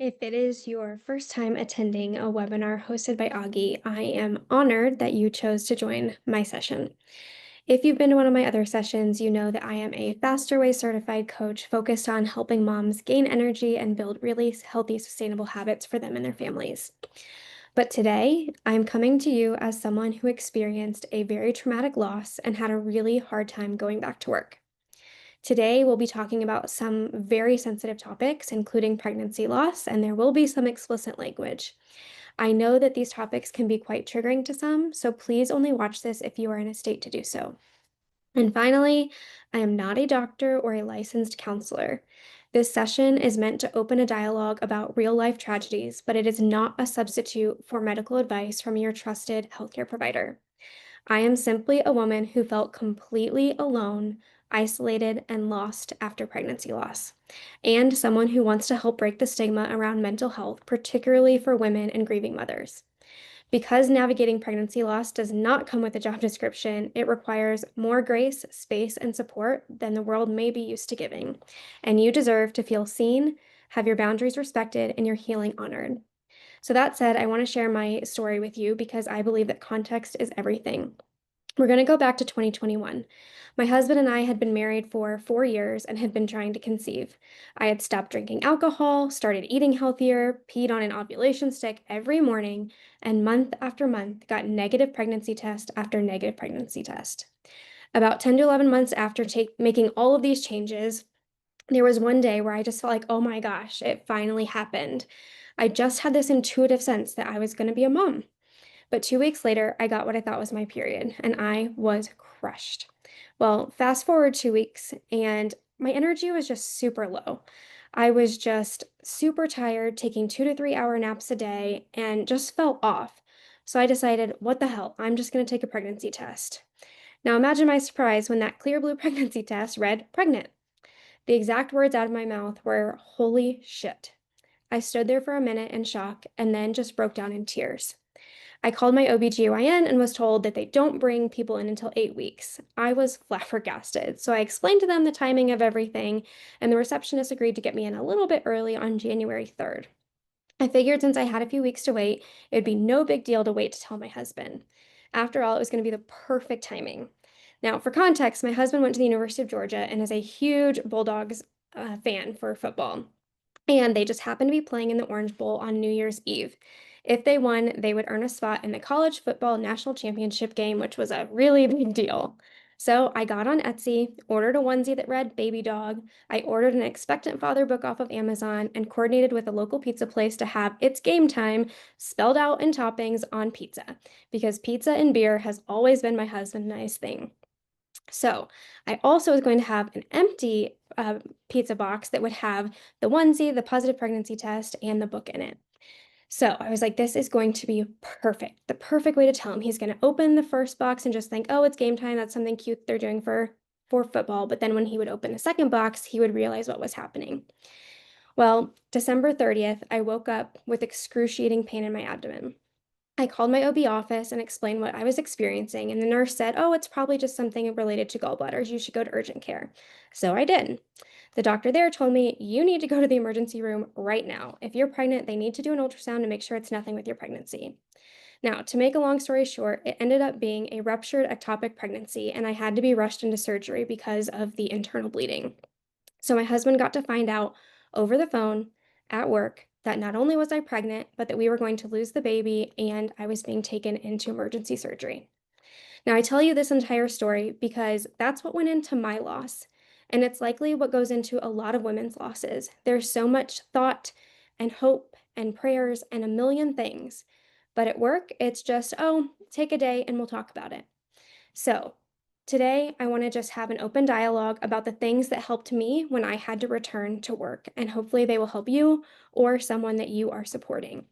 If it is your first time attending a webinar hosted by Auggie, I am honored that you chose to join my session. If you've been to one of my other sessions, you know that I am a Faster Way certified coach focused on helping moms gain energy and build really healthy, sustainable habits for them and their families. But today, I'm coming to you as someone who experienced a very traumatic loss and had a really hard time going back to work. Today, we'll be talking about some very sensitive topics, including pregnancy loss, and there will be some explicit language. I know that these topics can be quite triggering to some, so please only watch this if you are in a state to do so. And finally, I am not a doctor or a licensed counselor. This session is meant to open a dialogue about real life tragedies, but it is not a substitute for medical advice from your trusted healthcare provider. I am simply a woman who felt completely alone, isolated, and lost after pregnancy loss, and someone who wants to help break the stigma around mental health, particularly for women and grieving mothers. Because navigating pregnancy loss does not come with a job description, it requires more grace, space, and support than the world may be used to giving. And you deserve to feel seen, have your boundaries respected, and your healing honored. So, that said, I want to share my story with you because I believe that context is everything. We're going to go back to 2021. My husband and I had been married for 4 years and had been trying to conceive. I had stopped drinking alcohol, started eating healthier, peed on an ovulation stick every morning, and month after month got negative pregnancy test after negative pregnancy test. About 10 to 11 months after making all of these changes, there was one day where I just felt like, oh my gosh, it finally happened. I just had this intuitive sense that I was going to be a mom. But 2 weeks later, I got what I thought was my period, and I was crushed. Well, fast forward 2 weeks, and my energy was just super low. I was just super tired, taking 2 to 3 hour naps a day, and just felt off. So I decided, what the hell? I'm just going to take a pregnancy test. Now imagine my surprise when that clear blue pregnancy test read pregnant. The exact words out of my mouth were, holy shit. I stood there for a minute in shock and then just broke down in tears. I called my OBGYN and was told that they don't bring people in until 8 weeks. I was flabbergasted. So I explained to them the timing of everything, and the receptionist agreed to get me in a little bit early on January 3rd. I figured since I had a few weeks to wait, it would be no big deal to wait to tell my husband. After all, it was going to be the perfect timing. Now, for context, my husband went to the University of Georgia and is a huge Bulldogs fan for football. And they just happened to be playing in the Orange Bowl on New Year's Eve. If they won, they would earn a spot in the college football national championship game, which was a really big deal. So I got on Etsy, ordered a onesie that read baby dog. I ordered an expectant father book off of Amazon and coordinated with a local pizza place to have its game time spelled out in toppings on pizza because pizza and beer has always been my husband and I's thing. So I also was going to have an empty pizza box that would have the onesie, the positive pregnancy test, and the book in it. So I was like, this is going to be perfect. The perfect way to tell him. He's going to open the first box and just think, oh, it's game time. That's something cute they're doing for football. But then when he would open the second box, he would realize what was happening. Well, December 30th, I woke up with excruciating pain in my abdomen. I called my OB office and explained what I was experiencing, and the nurse said, oh, it's probably just something related to gallbladders. You should go to urgent care. So I did. The doctor there told me, you need to go to the emergency room right now. If you're pregnant, they need to do an ultrasound to make sure it's nothing with your pregnancy. Now, to make a long story short, it ended up being a ruptured ectopic pregnancy, and I had to be rushed into surgery because of the internal bleeding. So my husband got to find out over the phone at work that not only was I pregnant, but that we were going to lose the baby and I was being taken into emergency surgery. Now, I tell you this entire story because that's what went into my loss. And it's likely what goes into a lot of women's losses. There's so much thought and hope and prayers and a million things. But at work, it's just, oh, take a day and we'll talk about it. So, today I want to just have an open dialogue about the things that helped me when I had to return to work, and hopefully they will help you or someone that you are supporting.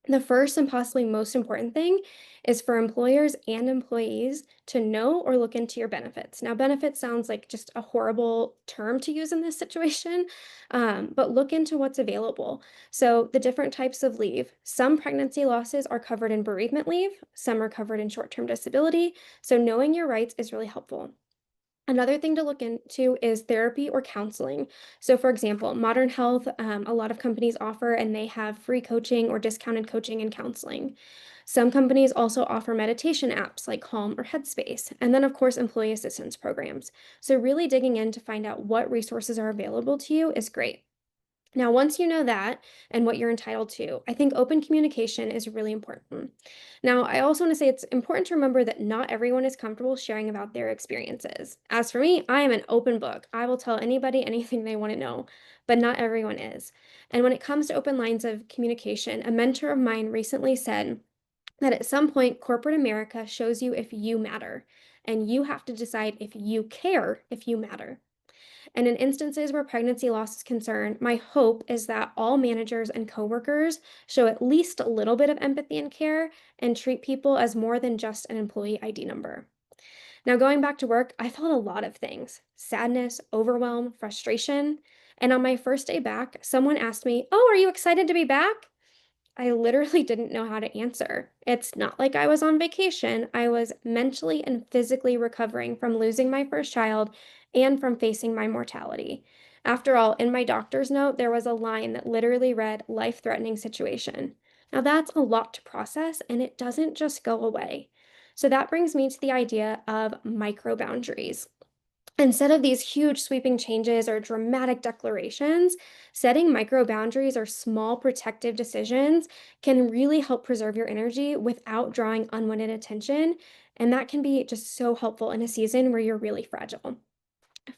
The first and possibly most important thing is for employers and employees to know or look into your benefits. Now, benefits sounds like just a horrible term to use in this situation, but look into what's available. So, the different types of leave. Some pregnancy losses are covered in bereavement leave, some are covered in short term disability. So, knowing your rights is really helpful. Another thing to look into is therapy or counseling. So, for example, Modern Health, a lot of companies offer, and they have free coaching or discounted coaching and counseling. Some companies also offer meditation apps like Calm or Headspace, and then, of course, employee assistance programs. So, really digging in to find out what resources are available to you is great. Now, once you know that and what you're entitled to, I think open communication is really important. Now, I also want to say it's important to remember that not everyone is comfortable sharing about their experiences. As for me, I am an open book. I will tell anybody anything they want to know, but not everyone is. And when it comes to open lines of communication, a mentor of mine recently said that at some point, corporate America shows you if you matter, and you have to decide if you care if you matter. And in instances where pregnancy loss is concerned, my hope is that all managers and coworkers show at least a little bit of empathy and care and treat people as more than just an employee ID number. Now, going back to work, I felt a lot of things: sadness, overwhelm, frustration. And on my first day back, someone asked me, "Oh, are you excited to be back?" I literally didn't know how to answer. It's not like I was on vacation. I was mentally and physically recovering from losing my first child and from facing my mortality. After all, in my doctor's note, there was a line that literally read life threatening situation. Now, that's a lot to process, and it doesn't just go away. So, that brings me to the idea of micro boundaries. Instead of these huge sweeping changes or dramatic declarations, setting micro boundaries or small protective decisions can really help preserve your energy without drawing unwanted attention. And that can be just so helpful in a season where you're really fragile.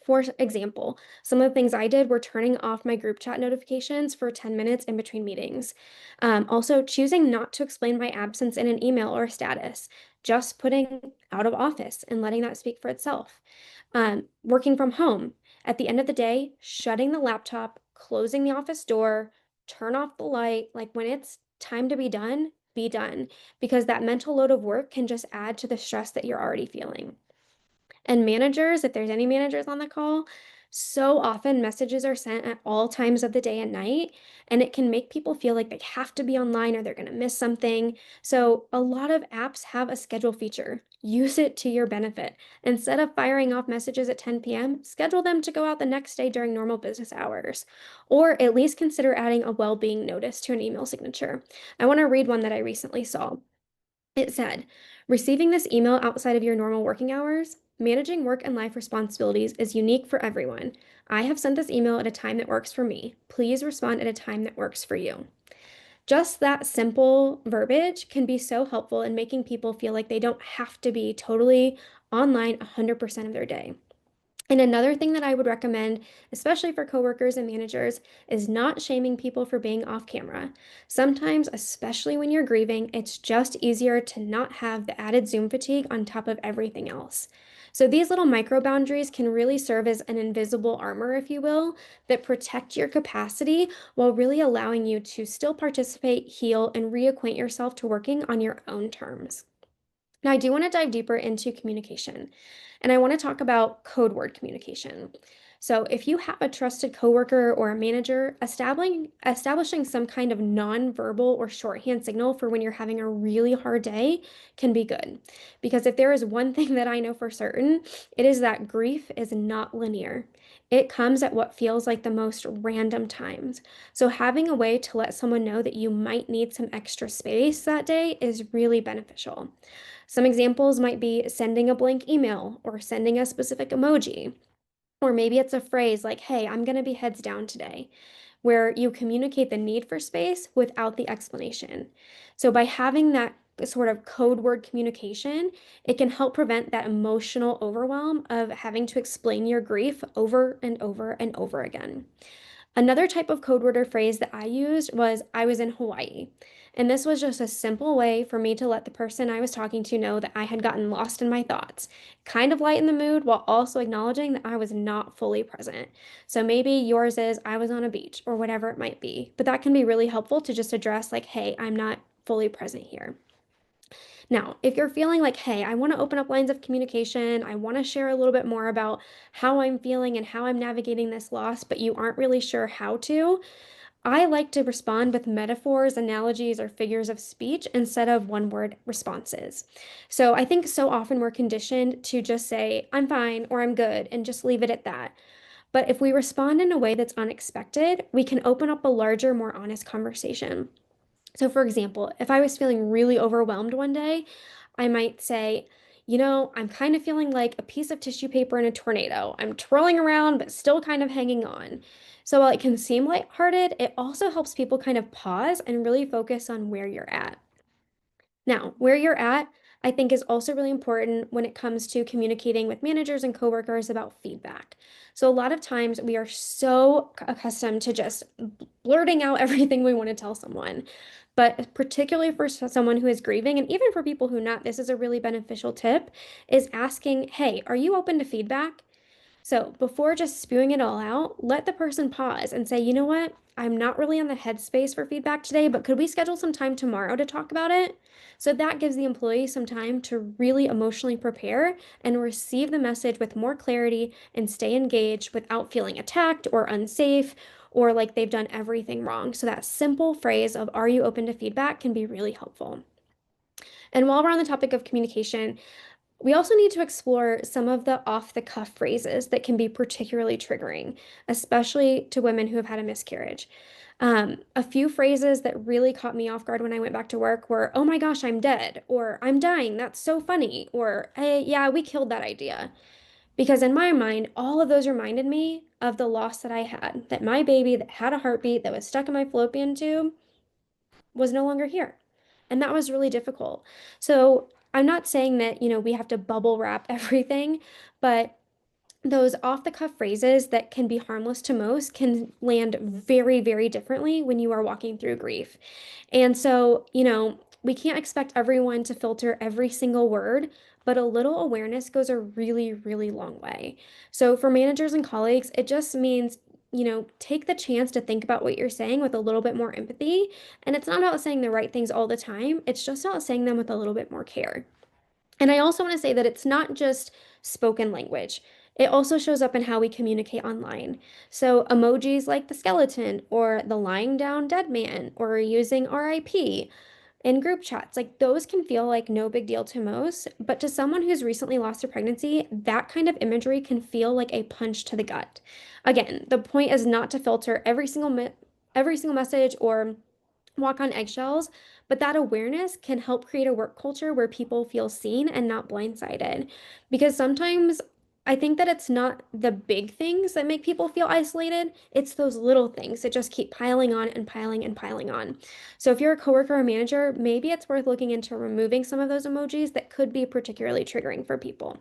For example, some of the things I did were turning off my group chat notifications for 10 minutes in between meetings. Also, choosing not to explain my absence in an email or a status, just putting out of office and letting that speak for itself. Working from home, at the end of the day, shutting the laptop, closing the office door, turn off the light. Like when it's time to be done, because that mental load of work can just add to the stress that you're already feeling. And managers, if there's any managers on the call, so often messages are sent at all times of the day and night, and it can make people feel like they have to be online or they're going to miss something. So, a lot of apps have a schedule feature. Use it to your benefit. Instead of firing off messages at 10 p.m., schedule them to go out the next day during normal business hours. Or at least consider adding a well being notice to an email signature. I want to read one that I recently saw. It said, receiving this email outside of your normal working hours, managing work and life responsibilities is unique for everyone. I have sent this email at a time that works for me. Please respond at a time that works for you. Just that simple verbiage can be so helpful in making people feel like they don't have to be totally online 100% of their day. And another thing that I would recommend, especially for coworkers and managers, is not shaming people for being off camera. Sometimes, especially when you're grieving, it's just easier to not have the added Zoom fatigue on top of everything else. So these little micro boundaries can really serve as an invisible armor, if you will, that protect your capacity while really allowing you to still participate, heal, and reacquaint yourself to working on your own terms. Now, I do want to dive deeper into communication, and I want to talk about code word communication. So, if you have a trusted coworker or a manager, establishing some kind of nonverbal or shorthand signal for when you're having a really hard day can be good. Because if there is one thing that I know for certain, it is that grief is not linear. It comes at what feels like the most random times. So, having a way to let someone know that you might need some extra space that day is really beneficial. Some examples might be sending a blank email or sending a specific emoji. Or maybe it's a phrase like, hey, I'm going to be heads down today, where you communicate the need for space without the explanation. So, by having that sort of code word communication, it can help prevent that emotional overwhelm of having to explain your grief over and over and over again. Another type of code word or phrase that I used was I was in Hawaii. And this was just a simple way for me to let the person I was talking to know that I had gotten lost in my thoughts, kind of lighten the mood while also acknowledging that I was not fully present. So maybe yours is I was on a beach or whatever it might be. But that can be really helpful to just address, like, hey, I'm not fully present here. Now, if you're feeling like, hey, I want to open up lines of communication, I want to share a little bit more about how I'm feeling and how I'm navigating this loss, but you aren't really sure how to, I like to respond with metaphors, analogies, or figures of speech instead of one-word responses. So I think so often we're conditioned to just say, I'm fine or I'm good, and just leave it at that. But if we respond in a way that's unexpected, we can open up a larger, more honest conversation. So, for example, if I was feeling really overwhelmed one day, I might say, I'm kind of feeling like a piece of tissue paper in a tornado. I'm twirling around, but still kind of hanging on. So, while it can seem lighthearted, it also helps people kind of pause and really focus on where you're at. Now, where you're at, I think is also really important when it comes to communicating with managers and coworkers about feedback. So, a lot of times we are so accustomed to just blurting out everything we want to tell someone. But particularly for someone who is grieving, and even for people who not, this is a really beneficial tip, is asking, hey, are you open to feedback? So before just spewing it all out, let the person pause and say, you know what? I'm not really in the headspace for feedback today, but could we schedule some time tomorrow to talk about it? So that gives the employee some time to really emotionally prepare and receive the message with more clarity and stay engaged without feeling attacked or unsafe or like they've done everything wrong. So that simple phrase of, are you open to feedback, can be really helpful. And while we're on the topic of communication, we also need to explore some of the off the cuff phrases that can be particularly triggering, especially to women who have had a miscarriage. A few phrases that really caught me off guard when I went back to work were, oh my gosh, I'm dead, or I'm dying, that's so funny, or hey, yeah, we killed that idea. Because in my mind, all of those reminded me of the loss that I had, that my baby that had a heartbeat that was stuck in my fallopian tube was no longer here. And that was really difficult. So I'm not saying that, we have to bubble wrap everything, but those off the cuff phrases that can be harmless to most can land very, very differently when you are walking through grief. And so, we can't expect everyone to filter every single word, but a little awareness goes a really, really long way. So, for managers and colleagues, it just means, take the chance to think about what you're saying with a little bit more empathy. And it's not about saying the right things all the time, it's just about saying them with a little bit more care. And I also want to say that it's not just spoken language. It also shows up in how we communicate online. So, emojis like the skeleton or the lying down dead man or using RIP in group chats, like those can feel like no big deal to most, but to someone who's recently lost a pregnancy, that kind of imagery can feel like a punch to the gut. Again, the point is not to filter every single message or walk on eggshells, but that awareness can help create a work culture where people feel seen and not blindsided. Because sometimes I think that it's not the big things that make people feel isolated, it's those little things that just keep piling on and piling and piling on. So if you're a coworker or manager, maybe it's worth looking into removing some of those emojis that could be particularly triggering for people.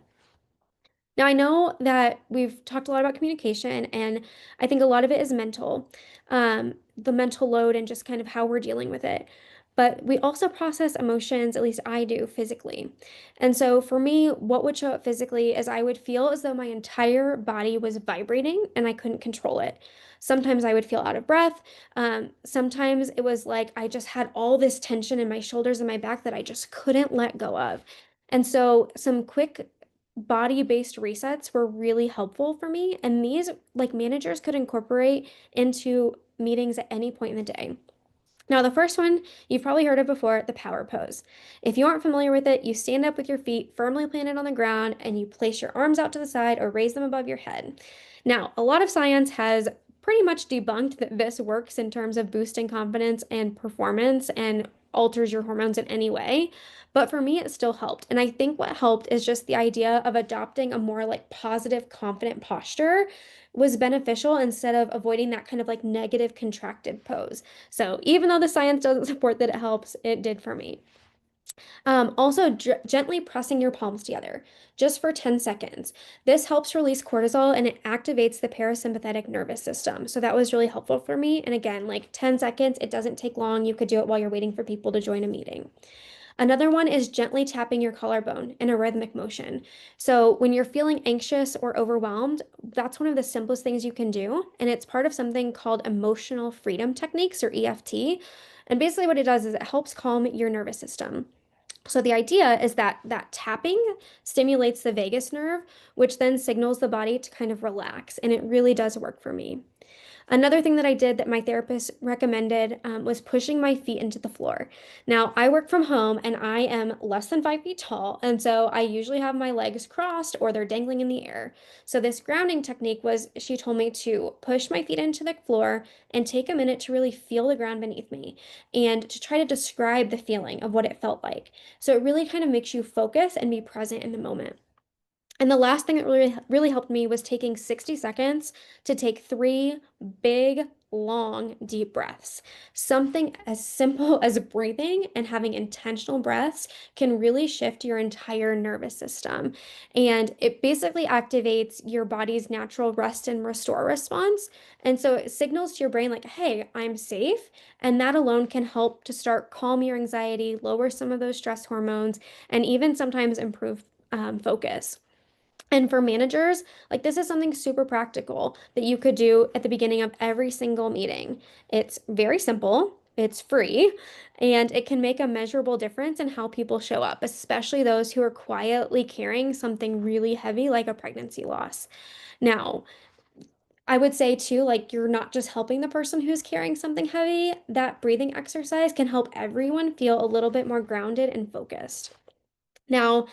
Now, I know that we've talked a lot about communication, and I think a lot of it is mental, the mental load and just kind of how we're dealing with it. But we also process emotions, at least I do, physically. And so for me, what would show up physically is I would feel as though my entire body was vibrating and I couldn't control it. Sometimes I would feel out of breath. Sometimes it was like I just had all this tension in my shoulders and my back that I just couldn't let go of. And so, some quick body-based resets were really helpful for me, and these like managers could incorporate into meetings at any point in the day. Now, the first one you've probably heard of before, the power pose. If you aren't familiar with it, you stand up with your feet firmly planted on the ground and you place your arms out to the side or raise them above your head. Now, a lot of science has pretty much debunked that this works in terms of boosting confidence and performance and alters your hormones in any way. But for me, it still helped. And I think what helped is just the idea of adopting a more like positive, confident posture was beneficial instead of avoiding that kind of like negative contracted pose. So even though the science doesn't support that it helps, it did for me. Also, gently pressing your palms together just for 10 seconds. This helps release cortisol and it activates the parasympathetic nervous system. So that was really helpful for me. And again, like 10 seconds, it doesn't take long. You could do it while you're waiting for people to join a meeting. Another one is gently tapping your collarbone in a rhythmic motion. So, when you're feeling anxious or overwhelmed, that's one of the simplest things you can do. And it's part of something called emotional freedom techniques or EFT. And basically, what it does is it helps calm your nervous system. So the idea is that tapping stimulates the vagus nerve, which then signals the body to kind of relax, and it really does work for me. Another thing that I did that my therapist recommended was pushing my feet into the floor. Now, I work from home and I am less than 5 feet tall, and so I usually have my legs crossed or they're dangling in the air. So, this grounding technique was she told me to push my feet into the floor and take a minute to really feel the ground beneath me and to try to describe the feeling of what it felt like. So, it really kind of makes you focus and be present in the moment. And the last thing that really helped me was taking 60 seconds to take three big, long, deep breaths. Something as simple as breathing and having intentional breaths can really shift your entire nervous system. And it basically activates your body's natural rest and restore response. And so it signals to your brain, like, hey, I'm safe. And that alone can help to start calm your anxiety, lower some of those stress hormones, and even sometimes improve focus. And for managers, like this is something super practical that you could do at the beginning of every single meeting. It's very simple, it's free, and it can make a measurable difference in how people show up, especially those who are quietly carrying something really heavy like a pregnancy loss. Now, I would say too, like you're not just helping the person who's carrying something heavy, that breathing exercise can help everyone feel a little bit more grounded and focused. Now,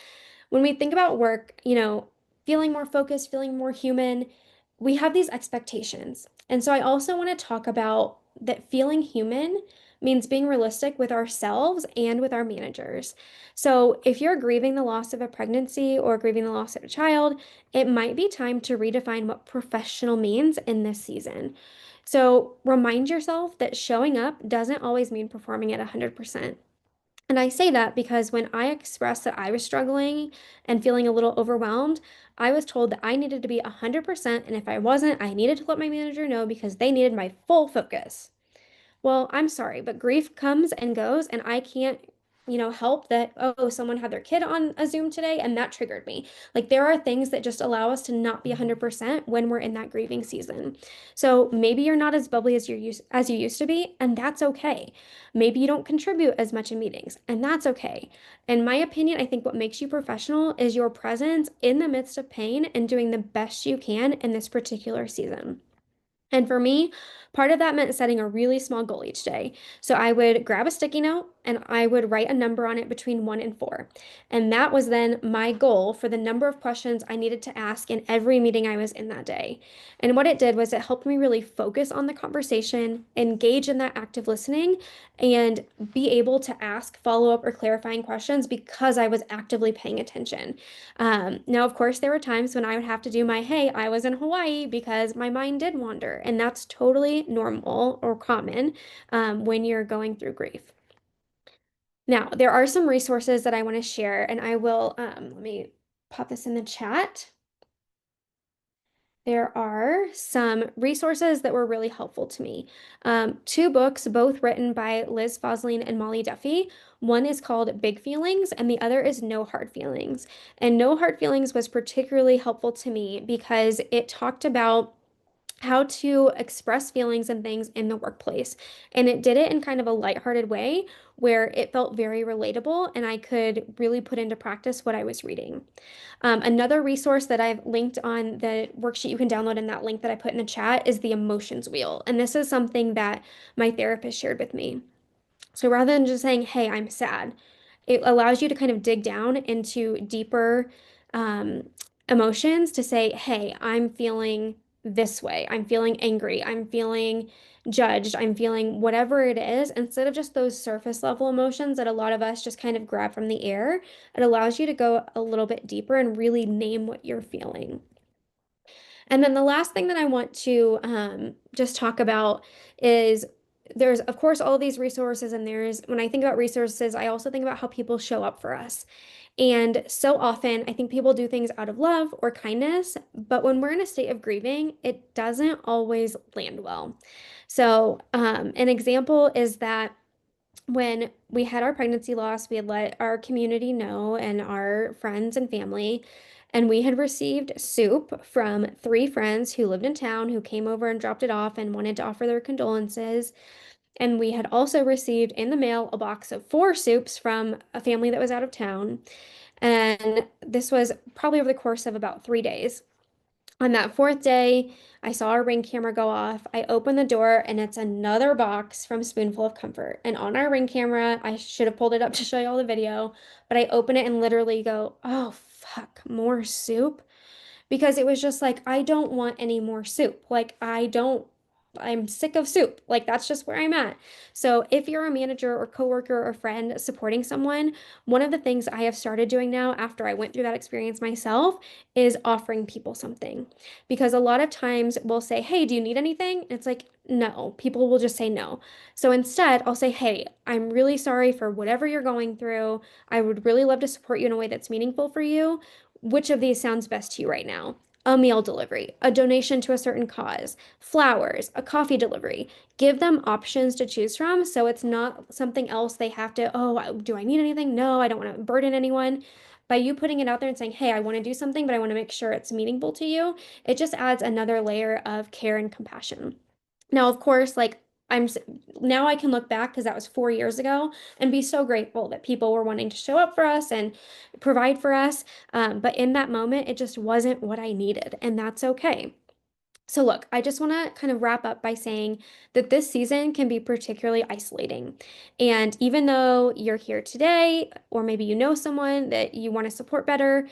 when we think about work, feeling more focused, feeling more human, we have these expectations. And so I also want to talk about that feeling human means being realistic with ourselves and with our managers. So if you're grieving the loss of a pregnancy or grieving the loss of a child, it might be time to redefine what professional means in this season. So remind yourself that showing up doesn't always mean performing at 100%. And I say that because when I expressed that I was struggling and feeling a little overwhelmed, I was told that I needed to be 100%. And if I wasn't, I needed to let my manager know because they needed my full focus. Well, I'm sorry, but grief comes and goes, and I can't, help that, oh, someone had their kid on a Zoom today, and that triggered me. Like, there are things that just allow us to not be 100% when we're in that grieving season. So maybe you're not as bubbly as you used to be, and that's okay. Maybe you don't contribute as much in meetings, and that's okay. In my opinion, I think what makes you professional is your presence in the midst of pain and doing the best you can in this particular season. And for me, part of that meant setting a really small goal each day. So I would grab a sticky note and I would write a number on it between 1 and 4. And that was then my goal for the number of questions I needed to ask in every meeting I was in that day. And what it did was it helped me really focus on the conversation, engage in that active listening, and be able to ask follow up or clarifying questions because I was actively paying attention. Now, of course, there were times when I would have to do my, hey, I was in Hawaii because my mind did wander. And that's totally normal or common when you're going through grief. Now, there are some resources that I want to share, and I will, let me pop this in the chat. There are some resources that were really helpful to me. Two books, both written by Liz Fosline and Molly Duffy. One is called Big Feelings, and the other is No Hard Feelings. And No Hard Feelings was particularly helpful to me because it talked about how to express feelings and things in the workplace. And it did it in kind of a lighthearted way where it felt very relatable and I could really put into practice what I was reading. Another resource that I've linked on the worksheet you can download in that link that I put in the chat is the emotions wheel. And this is something that my therapist shared with me. So rather than just saying, hey, I'm sad, it allows you to kind of dig down into deeper um, emotions to say, hey, I'm feeling this way. I'm feeling angry. I'm feeling judged. I'm feeling whatever it is. Instead of just those surface level emotions that a lot of us just kind of grab from the air, it allows you to go a little bit deeper and really name what you're feeling. And then the last thing that I want to just talk about is there's, of course, all these resources, and when I think about resources, I also think about how people show up for us. And so often, I think people do things out of love or kindness, but when we're in a state of grieving, it doesn't always land well. So, an example is that when we had our pregnancy loss, we had let our community know and our friends and family, and we had received soup from three friends who lived in town who came over and dropped it off and wanted to offer their condolences. And we had also received in the mail a box of four soups from a family that was out of town. And this was probably over the course of about 3 days. On that fourth day, I saw our ring camera go off. I open the door and it's another box from Spoonful of Comfort. And on our ring camera, I should have pulled it up to show you all the video, but I open it and literally go, oh, fuck, more soup? Because it was just like, I don't want any more soup. Like, I'm sick of soup. Like, that's just where I'm at. So, if you're a manager or coworker or friend supporting someone, one of the things I have started doing now after I went through that experience myself is offering people something. Because a lot of times we'll say, hey, do you need anything? And it's like, no, people will just say no. So instead, I'll say, hey, I'm really sorry for whatever you're going through. I would really love to support you in a way that's meaningful for you. Which of these sounds best to you right now? A meal delivery, a donation to a certain cause, flowers, a coffee delivery. Give them options to choose from so it's not something else they have to, oh, do I need anything? No, I don't want to burden anyone. By you putting it out there and saying, hey, I want to do something, but I want to make sure it's meaningful to you, it just adds another layer of care and compassion. Now, of course, like I'm now I can look back because that was 4 years ago and be so grateful that people were wanting to show up for us and provide for us. But in that moment, it just wasn't what I needed, and that's okay. So, look, I just want to kind of wrap up by saying that this season can be particularly isolating. And even though you're here today, or maybe you know someone that you want to support better,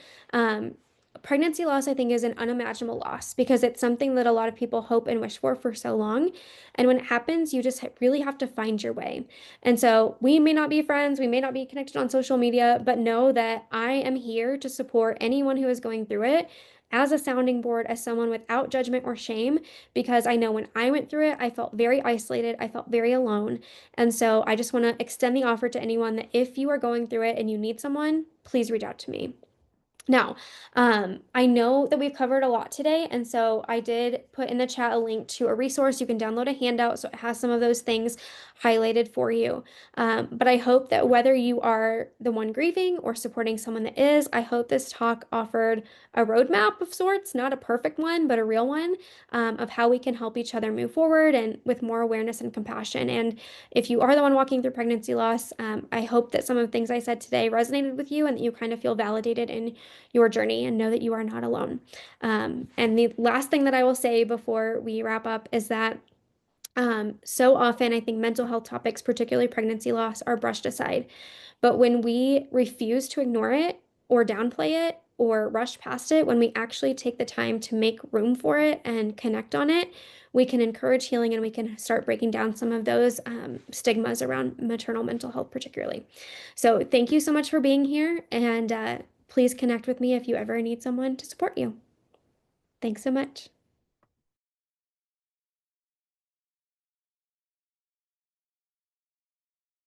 pregnancy loss, I think, is an unimaginable loss because it's something that a lot of people hope and wish for so long. And when it happens, you just really have to find your way. And so, we may not be friends, we may not be connected on social media, but know that I am here to support anyone who is going through it as a sounding board, as someone without judgment or shame, because I know when I went through it, I felt very isolated. I felt very alone. And so I just want to extend the offer to anyone that if you are going through it and you need someone, please reach out to me. Now, I know that we've covered a lot today, and so I did put in the chat a link to a resource. You can download a handout, so it has some of those things highlighted for you. But I hope that whether you are the one grieving or supporting someone that is, I hope this talk offered a roadmap of sorts, not a perfect one, but a real one, of how we can help each other move forward and with more awareness and compassion. And if you are the one walking through pregnancy loss, I hope that some of the things I said today resonated with you and that you kind of feel validated in your journey and know that you are not alone. And the last thing that I will say before we wrap up is that so often I think mental health topics, particularly pregnancy loss, are brushed aside. But when we refuse to ignore it or downplay it or rush past it, when we actually take the time to make room for it and connect on it, we can encourage healing and we can start breaking down some of those stigmas around maternal mental health, particularly. So, thank you so much for being here. And please connect with me if you ever need someone to support you. Thanks so much.